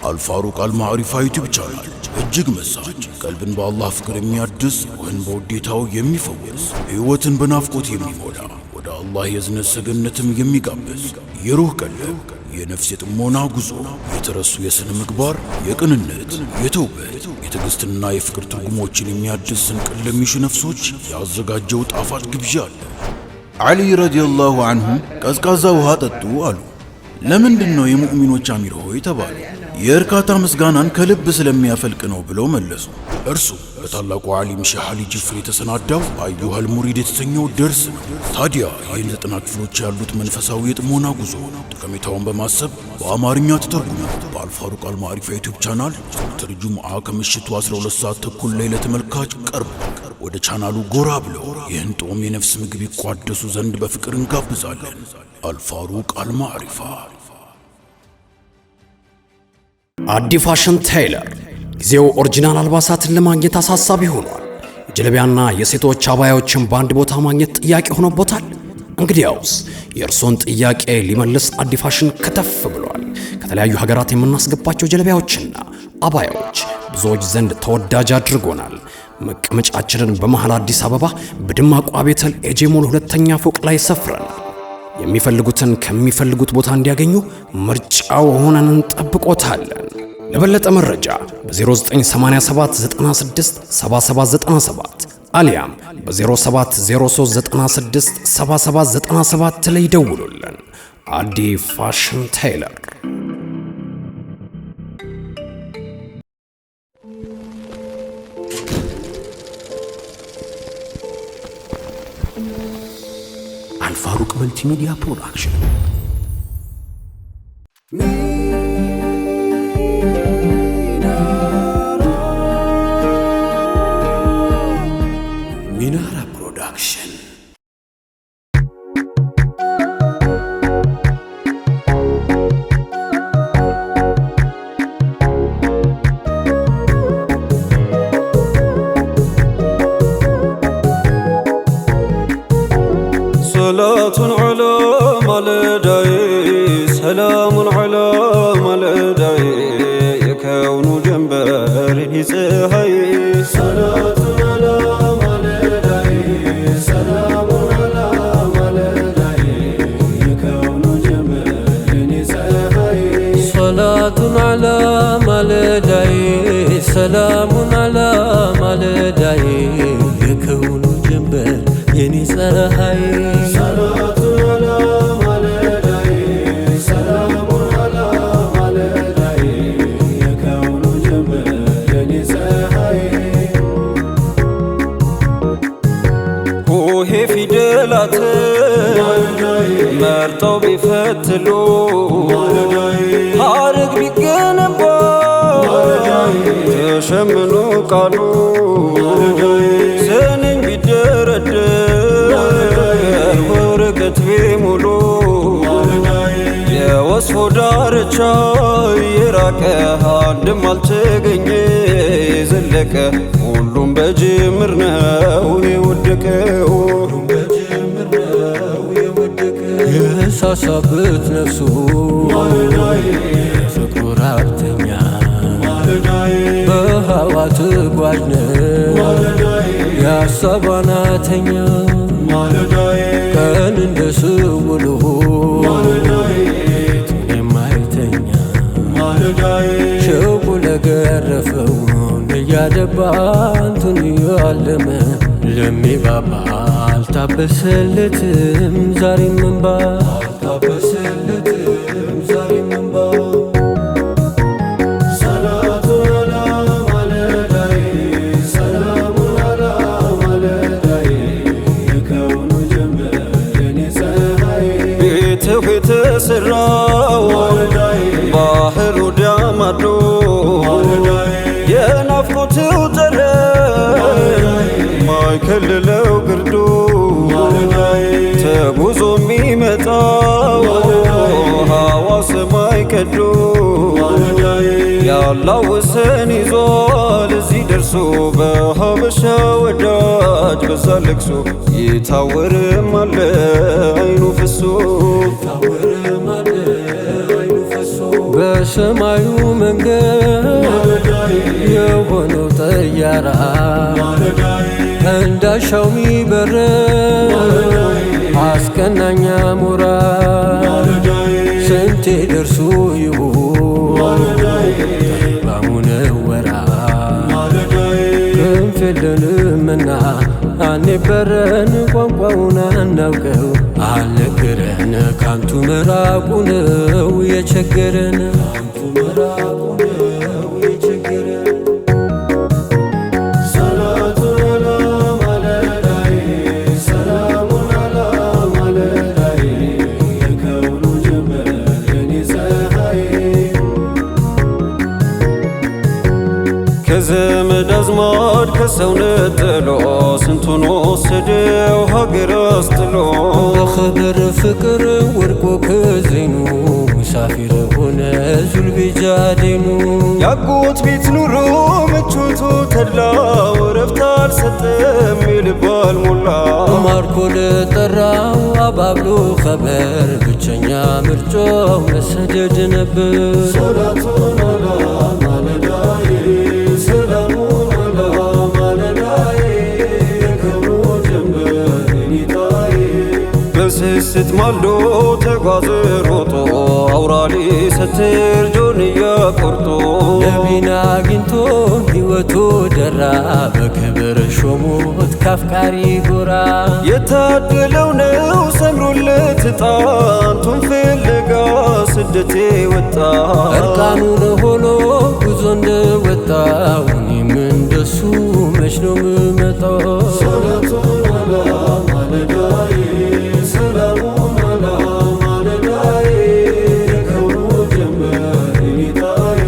አልፋሩቅ አልማዕሪፋ ዩቲዩብ ቻናል እጅግ መሳጭ ቀልብን በአላህ ፍቅር የሚያድስ ወህን በውዴታው የሚፈውስ ሕይወትን በናፍቆት የሚሞላ ወደ አላህ የዝነት ሰገነትም የሚጋብዝ የሩህ ቀለብ የነፍስ የጥሞና ጉዞ የተረሱ የስነ ምግባር የቅንነት የተውበት የትዕግስትና የፍቅር ትርጉሞችን የሚያድስ ስንቅን ለሚሹ ነፍሶች ያዘጋጀው ጣፋጭ ግብዣ አለ። ዓሊ ረዲየላሁ ዐንሁ ቀዝቃዛ ውሃ ጠጡ አሉ። ለምንድነው የሙእሚኖች አሚር ሆይ ተባሉ? የእርካታ ምስጋናን ከልብ ስለሚያፈልቅ ነው ብለው መለሱ። እርሱ በታላቁ ዓሊም ሼህ አሊ ጅፍሪ የተሰናዳው አዩሃል ሙሪድ የተሰኘው ደርስ ነው። ታዲያ ይህን 90 ክፍሎች ያሉት መንፈሳዊ የጥሞና ጉዞ ጠቀሜታውን በማሰብ በአማርኛ ተተርጉሞ በአልፋሩቅ አልማዕሪፋ ዩቲዩብ ቻናል ዘወትር ጁምዓ ከምሽቱ 12 ሰዓት ተኩል ላይ ለተመልካች ቀርቦ ወደ ቻናሉ ጎራ ብለው ይህን ጦም የነፍስ ምግብ ይቋደሱ ዘንድ በፍቅር እንጋብዛለን። አልፋሩቅ አልማዕሪፋ። አዲ ፋሽን ቴይለር ጊዜው ኦሪጂናል አልባሳትን ለማግኘት አሳሳቢ ሆኗል። ጀለቢያና የሴቶች አባያዎችን በአንድ ቦታ ማግኘት ጥያቄ ሆኖቦታል። እንግዲያውስ የእርሶን ጥያቄ ሊመልስ አዲ ፋሽን ከተፍ ብሏል። ከተለያዩ ሀገራት የምናስገባቸው ጀለቢያዎችና አባያዎች ብዙዎች ዘንድ ተወዳጅ አድርጎናል። መቀመጫችንን በመሃል አዲስ አበባ በደማቁ ቤተል ኤጄሞል ሁለተኛ ፎቅ ላይ ሰፍረናል። የሚፈልጉትን ከሚፈልጉት ቦታ እንዲያገኙ ምርጫው ሆነን እንጠብቆታለን። ለበለጠ መረጃ በ0987 96 7797 አሊያም በ070396 7797 ላይ ደውሉልን። አዲ ፋሽን ቴይለር። አልፋሩቅ መልቲሚዲያ ፕሮዳክሽን ሚናራ ፕሮዳክሽን صلاة على ملدي سلام على ملدي يكون جنبري سهي صلاة على ملدي سلام على ملدي يكون جنبري سهي صلاة على ملدي سلام على ملدي يكون جنبري سهي صلاة على ملدي سلام على ملدي يكون جنبري سهي هوه في دلات مرتو بفتلو حارق بيقنبا تشمنو قالو سنين بيدرد ورقت بمولو يا وصف دارچا يراقه عندم አልተገኘ ዘለቀ ሁሉም በጅምር ነው የወደቀው የሳሳበት ነፍሱ ፍቅሩ ራብተኛ በሃዋ ተጓዥ ነው ያሰባናተኛ ቀን እንደ ስውል የማይተኛ ሸውቁ ለገረፈው እያደባ አንቱን ያለመ ለሚባባ አልታበሰለትም ዛሬም እንባ አልታበሰለትም ዛሬም እንባ የተሰራው ባህሩ ዳማዶ የናፍቆትው ጠረን ማይከልለው ግርዶ ተጉዞ የሚመጣው ሀዋ ሰማይ ቀዶ ያላው ወሰን ይዟል እዚህ ደርሶ በሀበሻ ወዳጅ በዛ ለቅሶ ይታወርም አለ አይኑ ፈሶ በሰማዩ መንገድ የሆነው ጠያራ እንዳሻው ሚበር አስቀናኛ ሞራ ስንቴ ደርሶ ይሁን ባሙነወራ ክንፍልንምና አንበረን ቋንቋውን አናውቀው አልነገረን ካንቱ መራቁ ነው የቸገረን ከዘመድ አዝማድ ከሰው ነጥሎ ስንቱን ወሰደው ሀገር አስጥሎ በኸበር ፍቅር ወድቆ ከዘይኑ ሙሳፊር ሆነ ዙልቢጃዴኑ ያጎት ቤት ኑሮ ምቾቱ ተድላው ረፍት አልሰጠም ይልባል ሞላ ማርኮ ለጠራው አባብሎ ኸበር ብቸኛ ምርጫው መሰደድ ነበር ሶላቱን አላ ማለዳዬ ሰላሙን አላ ማለዳዬ የከብሮ ጀንበር ኒታዬ በስስት ማልዶ ተጓዘ ሮጦ አውራሊ ሰትር ጆንያ ቆርጦ ነቢና አግኝቶ ሕይወቱ ደራ በክብር ሾሞት ካፍቃሪ ጎራ የታደለው ነው ሰምሮለት ጣንቱን ፍለጋ ስደቴ ወጣ እርቃኑን ሆኖ ጉዞ እንደወጣው እኔም እንደሱ መች ነው ምመጣው ሶላቱን አላ ማለዳዬ ሰላሙን አላ ማለዳዬ የከብሮ ጀንበር ኒታዬ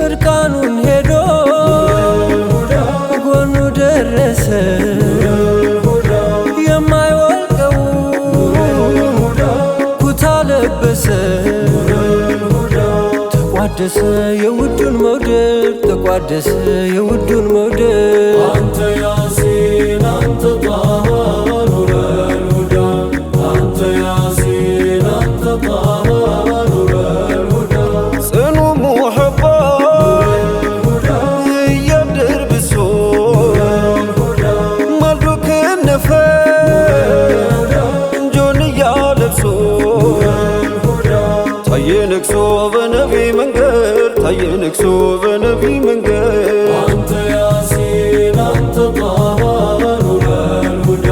እርቃኑን ሄዶ ጎኑ ደረሰ የማይወልቀው ኩታ ለበሰ ተቋደሰ የውዱን መውደድ ተቋደሰ የውዱን መውደድ አንተ ያሲን አንተ ጣሃ ኑረል ሁዳ አንተ ያሲን አንተ ጣሃ ኑረል ሁዳ ጽኑ ሙሐባ እያደር ብሶ ማልዶ ከነፈ ጆንያ ለብሶ ታየ ነግሶ በነቢ መንገድ ታየ ነግሶ በነቢ መንገድ አንተ ያሲን አንተ ጣሃ ኑረል ሁዳ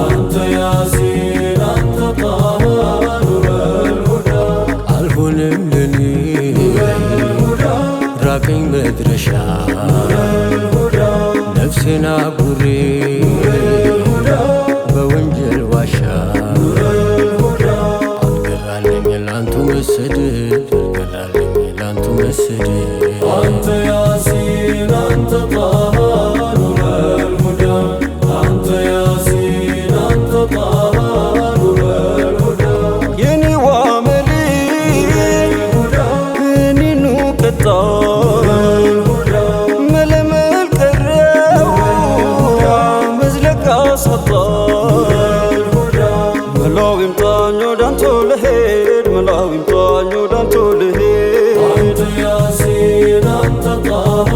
አንተ ያሲን አንተ ጣሃ ኑረል ሁዳ አልሆነም ለኔ ራቀኝ መድረሻ ነፍሴና ጉሬ በወንጀል ዋሻ አልገራለኝ ላንቱ መሰደድ አልገራለኝ ላንቱ መሰደድ አንተ ያሲን አንተ ጣሃ ኑረል ሁዳ አንተ ያሲን አንተ ጣሃ ኑረል ሁዳ የኔዋ መሊ እኔኑ ቀጣ መለመል ቀረው መዝለቅ አሳጣ መላው ይምጣኝ ወዳንተ ልሄድ መላው ይምጣኝ ወዳንተ ልሄድ አንተ ያሲን አንተ ጣሃ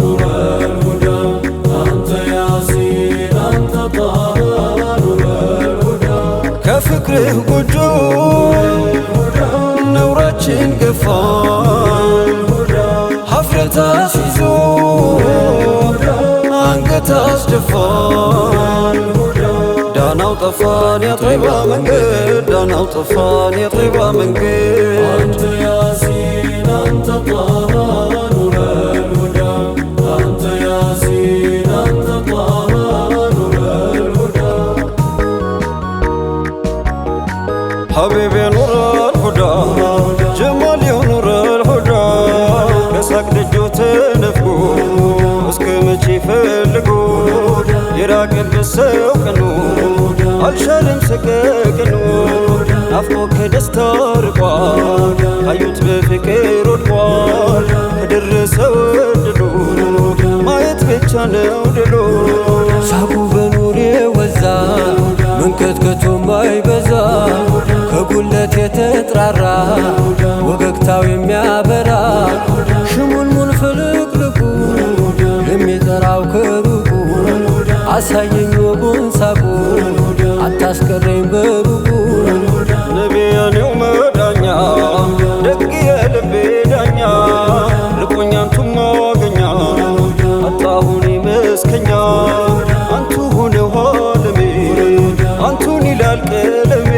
ኑረል ሁዳ አንተ ያሲን አንተ ጣሃ ኑረል ሁዳ ከፍቅርህ ጎጆ ነውራችን ገፋ ሀፍረት አስይዞ አንገት አስደፋን ዳናው ጠፋን የጠይባ መንገድ ዳናው ጠፋን የጠይባ መንገድ አንተ ያሲን አንተ ጣሃ ኑረል ሁዳ አንተ ያሲን አንተ ጣሃ ኑረል ሁዳ ሐቢብ ኑረል ሁዳ ጀማል ኑረል ሁዳ ከሳቅ ደጆ ተነፍጎ እስከ መቼ ፈልጎ የራቀበት ሰው ቀኑ አልሻለም ሰቀቀኑ ናፍቆ ከደስታ ርቋል አዩት በፍቅር ወድቋል ከደረሰው ድሉ ማየት ብቻ ነው ድሉ ሳቁ በኑር የወዛ ምን መከትከቱ ማይበዛ ከጉለት የተጥራራ ወገግታው የሚያበራ ሽሙልሙል ፍልቅልቁ የሚጠራው ከሩቁ አሳየኝ ወጉን ሳቁ አታስቀረኝ በሩቁ ነቢያኔው መዳኛ ደግ የልቤ ዳኛ ልቆኛንቱ ማገኛ አጣሁን መስከኛ አንቱ ሆነ ኋለሜ አንቱን ይላል ቀለሜ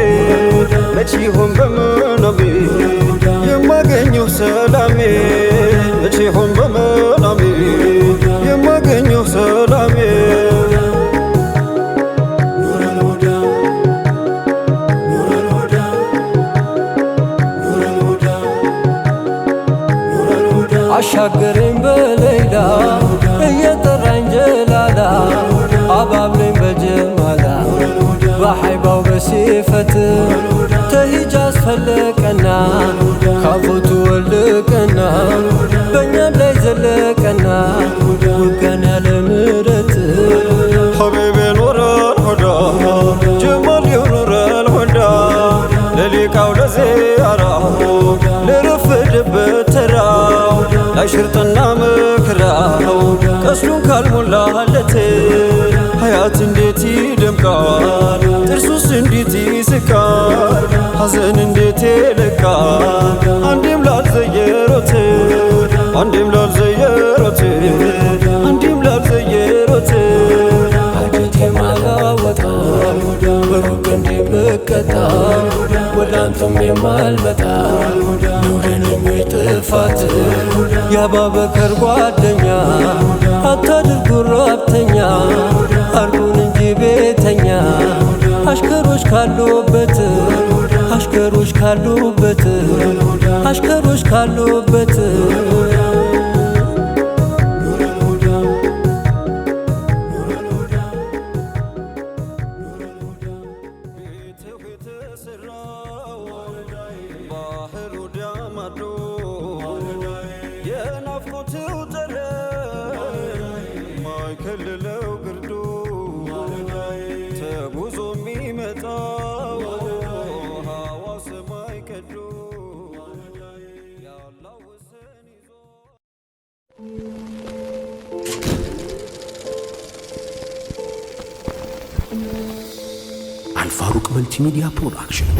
መቼ ሆን በመናሜ የማገኘው ሰላሜ መቼ ሆን በመናሜ የማገኘው ሰላሜ አሻገረኝ በሌላ እየጠራኝ ጀላላ አባብለኝ በጀማላ በሐይባው በሲፈት ተሂጃዝ ፈለቀና ካፎቱ ወልቀና በእኛም ላይ ዘለቀና ውጋን ያለ ምረት ሐቢቤ ኑረል ሁዳ ጀማል ኑረል ሁዳ ለሊቃው ለዚያራ ለረፈደበት ተራው ላሽርጥና መከራው ቀስሉን ካልሞላለት ሀያት እንዴት ይደምቃል ጥርሱስ እንዴት ይስቃል ሐዘን እንዴት ይልቃል አንዴም ላልዘየሮት አንዴም ላልዘየሮት አንዴም ላልዘየሮት አጀቴ ማላወጣ በሩቅ እንደምቀጣ ወዳንተም የማልመጣ ኑረንም ጥፋት የአባበከር ጓደኛ አታድርጉ ራብተኛ አርጉን እንጂ ቤተኛ አሽከሮች ካሉበት አሽከሮች ካሉበት አሽከሮች ካሉበት የናፍቆትው ጠረን ማይከልለው ግርዱ ተጉዞ የሚመጣው ሀዋ ሰማይ ቀዱ ያላው ወሰን ይዞ አልፋሩቅ መልቲሚዲያ ፕሮዳክሽን